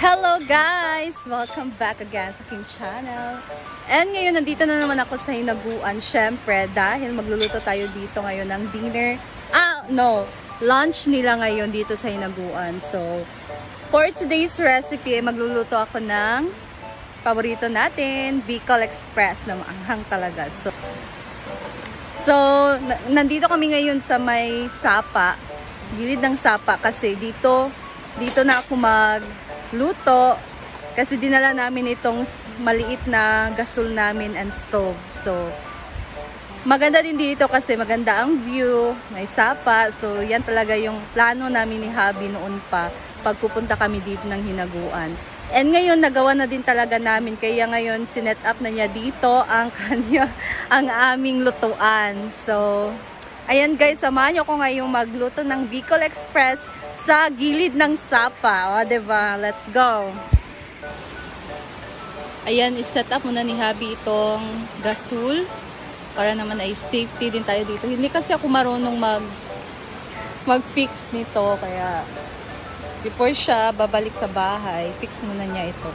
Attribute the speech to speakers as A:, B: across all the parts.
A: Hello guys! Welcome back again sa aking channel. And ngayon, nandito na naman ako sa hinaguan. Syempre, dahil magluluto tayo dito ngayon ng dinner. Lunch nila ngayon dito sa hinaguan. So, for today's recipe, magluluto ako ng paborito natin, Bicol Express na maanghang talaga. So, nandito kami ngayon sa may sapa, gilid ng sapa kasi dito na ako magluto kasi dinala namin itong maliit na gasol namin and stove. So, maganda din dito kasi maganda ang view, may sapa. So, yan talaga yung plano namin ni Habi noon pa pagpupunta kami dito ng hinaguan. And ngayon, nagawa na din talaga namin. Kaya ngayon, sinet up na niya dito ang aming lutuan. So, ayan guys, samahan niyo ko ngayong magluto ng Bicol Express sa gilid ng sapa. O, diba? Let's go! Ayan, iset up muna ni Habi itong gasol. Para naman ay safety din tayo dito. Hindi kasi ako marunong mag-fix nito. Kaya, before siya babalik sa bahay, fix muna niya ito.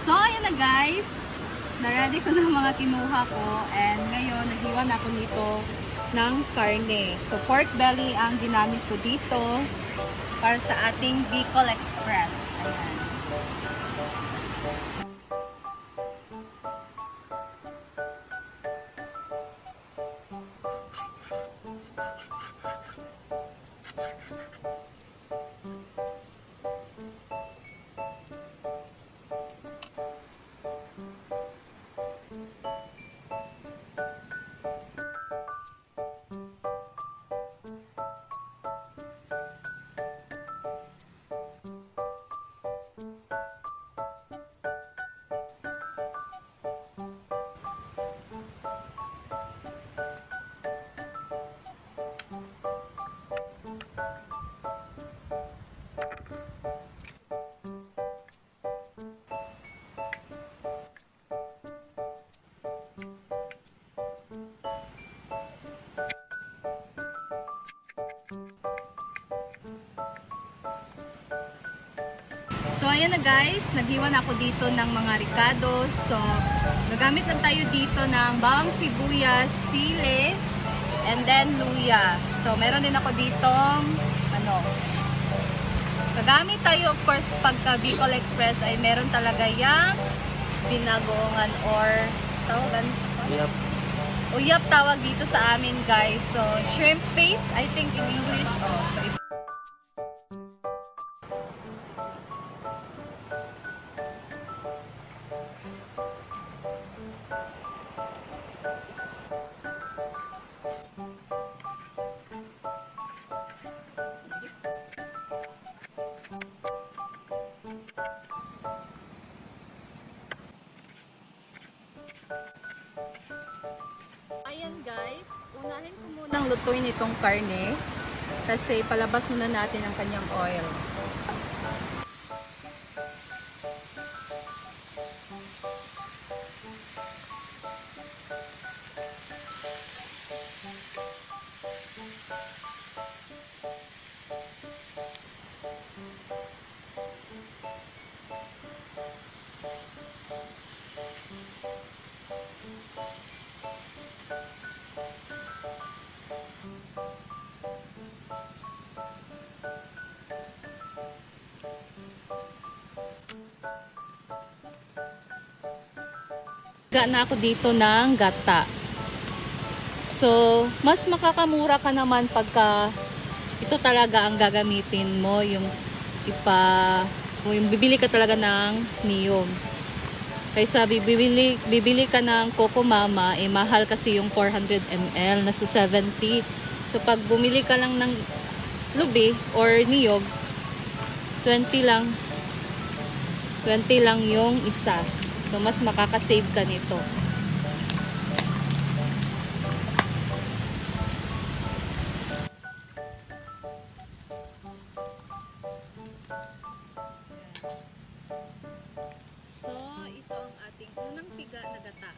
A: So, ayan na guys. Na-ready ko na mga kinuha ko. And ngayon, naghiwan ako nito ng karne. So, pork belly ang ginamit ko dito para sa ating Bicol Express. Ayan. So, ayan na guys, naghiwan ako dito ng mga ricados. So, nagamit lang tayo dito ng bawang sibuyas, sili, and then luya. So, meron din ako ditong, nagamit tayo of course pagka Bicol Express ay meron talaga yung binagongan or tawagan.
B: Uyap.
A: Uyap tawag dito sa amin guys. So, shrimp paste, I think in English. So, ayan guys, unahin ko munang lutuin itong karne kasi palabas muna natin ang kanyang oil. Na ako dito ng gata. So, mas makakamura ka naman pagka ito talaga ang gagamitin mo, yung bibili ka talaga ng niyog. Kaysa bibili ka ng Coco Mama, mahal kasi yung 400 ml, nasa 70. So, pag bumili ka lang ng lubi or niyog, 20 lang. 20 lang yung isa. So, mas makakasave ka nito. So, ito ang ating unang piga na gata.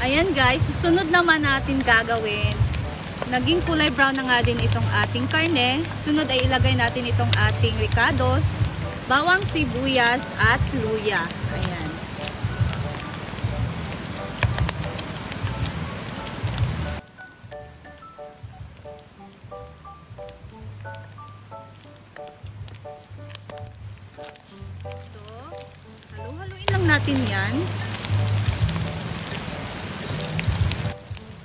A: Ayan guys, susunod naman natin gagawin. Naging kulay brown na nga din itong ating karne. Sunod ay ilagay natin itong ating ricados, bawang sibuyas at luya. Ayan. So, halu-haluin lang natin yan.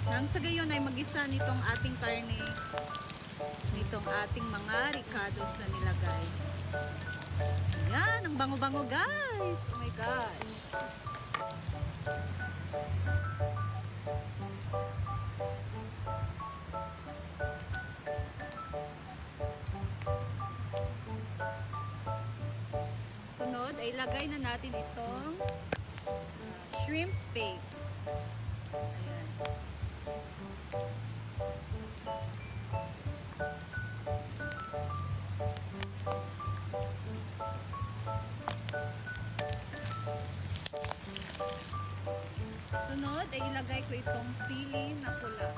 A: Nang sa gayon ay mag-isa nitong ating karne, nitong ating mga ricados na nilagay. Ayan, ang bango-bango guys! Oh my gosh! Sunod ay ilagay na natin itong shrimp paste. Ayan. Sunod ay ilagay ko itong sili na pula.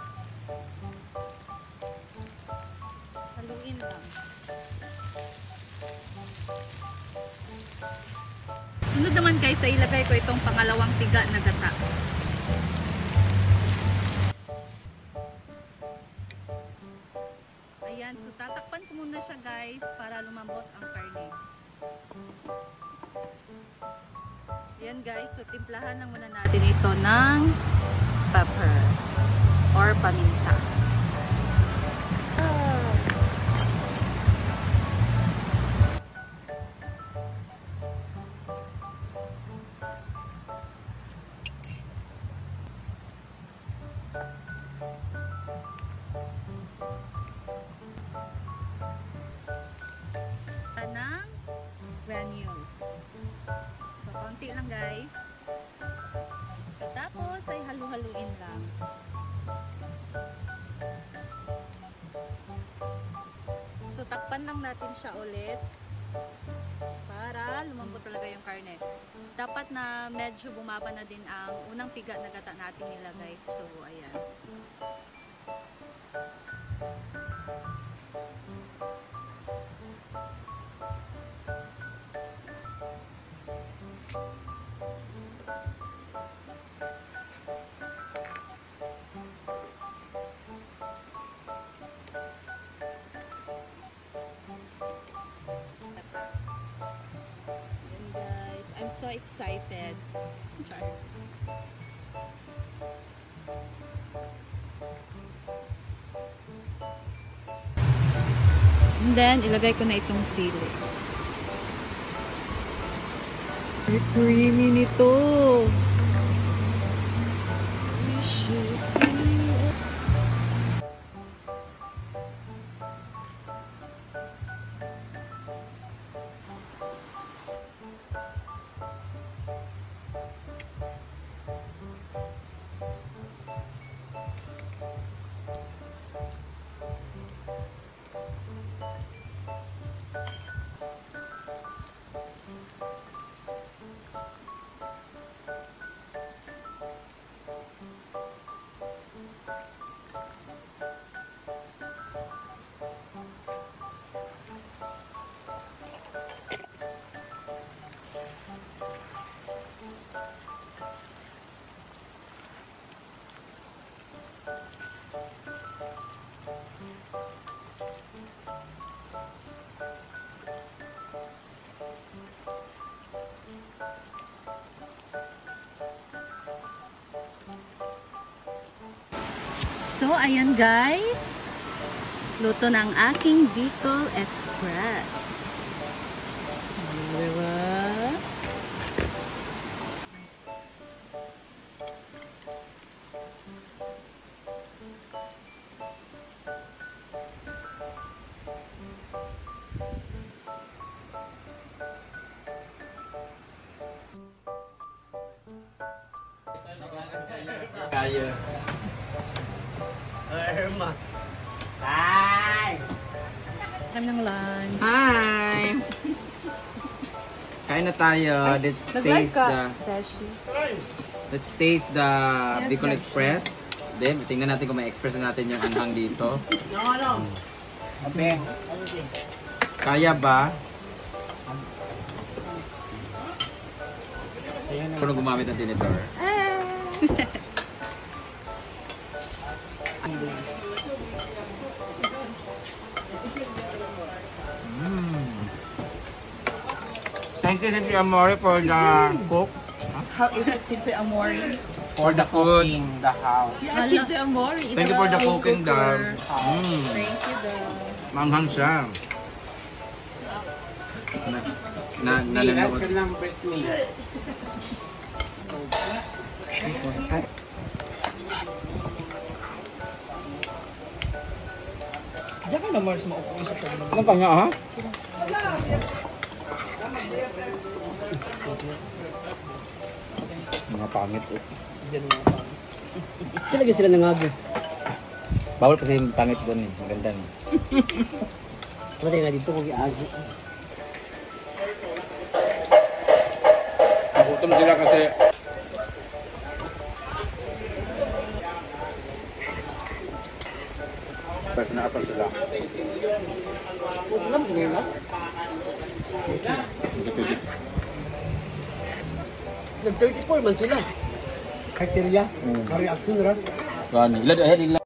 A: Haluin lang. Sunod naman guys ay ilagay ko itong pangalawang piga na gata. Ayan, so tatakpan ko muna siya guys para lumambot ang karne. Ayan guys, so timplahan lang muna natin ito ng pepper or paminta. Ng granules. So, konti lang guys. Tapos ay halu-haluin lang. So, takpan lang natin siya ulit para lumambot talaga yung karne. Dapat na medyo bumaba na din ang unang piga na gata natin nilagay. So, ayan. I'm so excited. And then, ilagay ko na itong sili. Very creamy nito. So, ayan guys. Luto ng aking Bicol Express. Diba?
B: Kaya. Irma. Hi!
A: Time ng lunch.
B: Hi! Kain na tayo. Let's taste the Bicol Express. Then, tingnan natin kung may express na natin yung anhang dito. Okay. Kaya ba? Kung gumamit ng tinitor. Thank you, Titi Amore, for the cook.
A: How is it, Tito Amore?
B: For the cooking, the house.
A: Yeah, Tito Amore.
B: Thank you for the cooking, the
A: Thank you,
B: manghang siya. Nalalagot.
C: Diyan ka na Mars maupo sa pagod.
B: Ano pa nga, ha? Mga pangit, oh.
C: Diyan mga pa.
B: Talaga sila nangago. Bawal kasi yung pangit doon, eh. Maganda, eh.
C: Wala nga dito kung i-azi.
B: Nagutom sila kasi tapos naapal sila.
C: Alam mo nga? Nag-34 man sila. Criteria. Reaction ra.
B: Gani. Ilan ahead ilan.